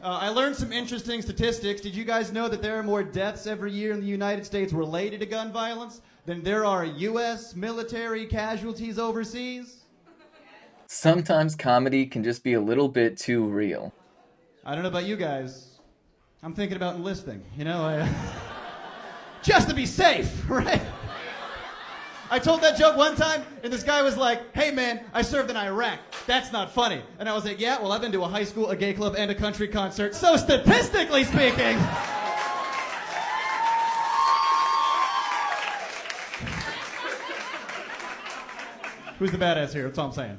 I learned some interesting statistics. Did you guys know that there are more deaths every year in the United States related to gun violence than there are U.S. military casualties overseas? Sometimes comedy can just be a little bit too real. I don't know about you guys. I'm thinking about enlisting, just to be safe, right? I told that joke one time, and this guy was like, hey man, I served in Iraq. That's not funny. And I was like, yeah, well, I've been to a high school, a gay club, and a country concert, so statistically speaking. Who's the badass here? That's all I'm saying.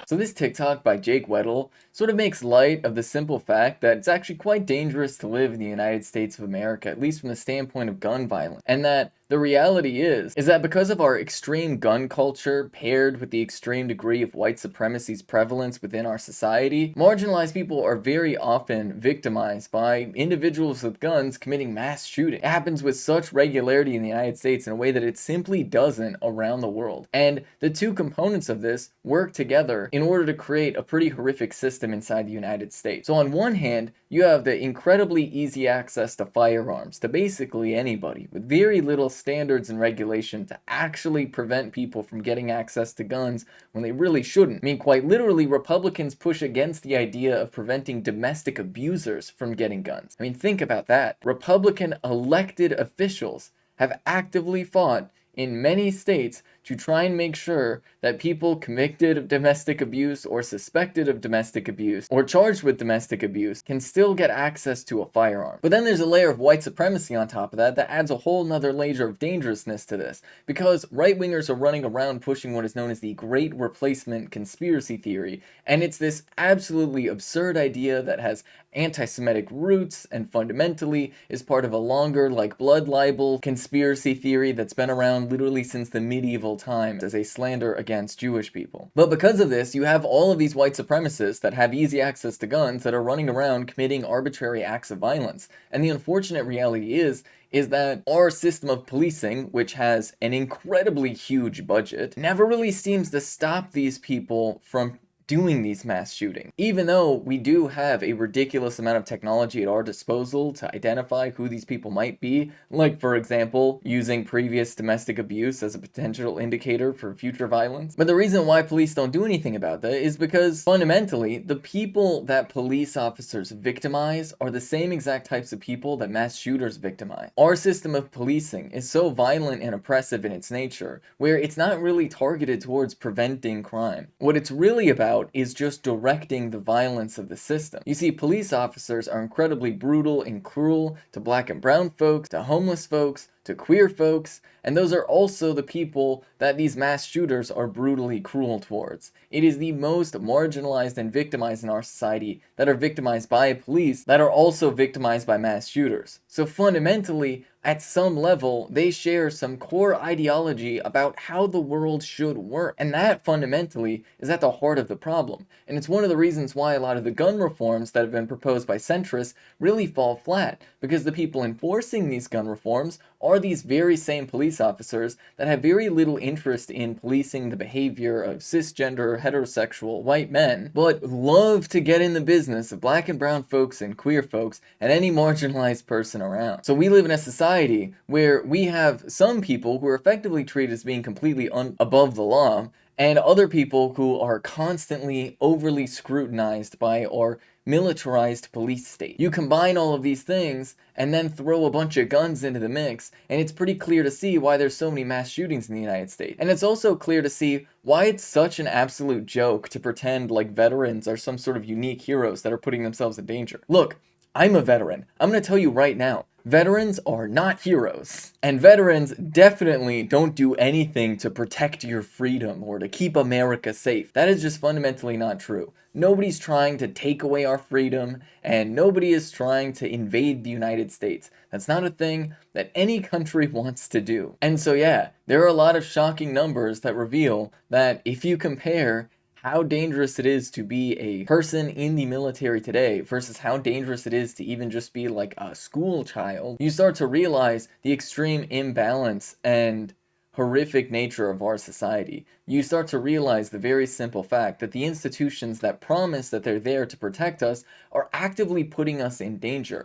So this TikTok by Jake Weddle sort of makes light of the simple fact that it's actually quite dangerous to live in the United States of America, at least from the standpoint of gun violence, and that the reality is that because of our extreme gun culture paired with the extreme degree of white supremacy's prevalence within our society, marginalized people are very often victimized by individuals with guns committing mass shooting. It happens with such regularity in the United States in a way that it simply doesn't around the world. And the two components of this work together in order to create a pretty horrific system inside the United States. So on one hand, you have the incredibly easy access to firearms to basically anybody with very little standards and regulation to actually prevent people from getting access to guns when they really shouldn't. I mean, quite literally, Republicans push against the idea of preventing domestic abusers from getting guns. I mean, think about that. Republican elected officials have actively fought in many states to try and make sure that people convicted of domestic abuse or suspected of domestic abuse or charged with domestic abuse can still get access to a firearm. But then there's a layer of white supremacy on top of that adds a whole nother layer of dangerousness to this, because right-wingers are running around pushing what is known as the Great Replacement conspiracy theory, and it's this absolutely absurd idea that has anti-Semitic roots and fundamentally is part of a longer, like, blood libel conspiracy theory that's been around literally since the medieval times as a slander against Jewish people. But because of this, you have all of these white supremacists that have easy access to guns that are running around committing arbitrary acts of violence. And the unfortunate reality is that our system of policing, which has an incredibly huge budget, never really seems to stop these people from doing these mass shootings. Even though we do have a ridiculous amount of technology at our disposal to identify who these people might be, like for example, using previous domestic abuse as a potential indicator for future violence. But the reason why police don't do anything about that is because fundamentally, the people that police officers victimize are the same exact types of people that mass shooters victimize. Our system of policing is so violent and oppressive in its nature, where it's not really targeted towards preventing crime. What it's really about is just directing the violence of the system. You see, police officers are incredibly brutal and cruel to black and brown folks, to homeless folks, to queer folks, and those are also the people that these mass shooters are brutally cruel towards. It is the most marginalized and victimized in our society that are victimized by police that are also victimized by mass shooters. So fundamentally, at some level, they share some core ideology about how the world should work. And that fundamentally is at the heart of the problem. And it's one of the reasons why a lot of the gun reforms that have been proposed by centrists really fall flat, because the people enforcing these gun reforms are these very same police officers that have very little interest in policing the behavior of cisgender, heterosexual, white men, but love to get in the business of black and brown folks and queer folks and any marginalized person around. So we live in a society where we have some people who are effectively treated as being completely above the law, and other people who are constantly overly scrutinized by our militarized police state. You combine all of these things and then throw a bunch of guns into the mix, and it's pretty clear to see why there's so many mass shootings in the United States. And it's also clear to see why it's such an absolute joke to pretend like veterans are some sort of unique heroes that are putting themselves in danger. Look, I'm a veteran. I'm gonna tell you right now, veterans are not heroes. And veterans definitely don't do anything to protect your freedom or to keep America safe. That is just fundamentally not true. Nobody's trying to take away our freedom, and nobody is trying to invade the United States. That's not a thing that any country wants to do. And so yeah, there are a lot of shocking numbers that reveal that if you compare how dangerous it is to be a person in the military today versus how dangerous it is to even just be like a school child, you start to realize the extreme imbalance and horrific nature of our society, you start to realize the very simple fact that the institutions that promise that they're there to protect us are actively putting us in danger.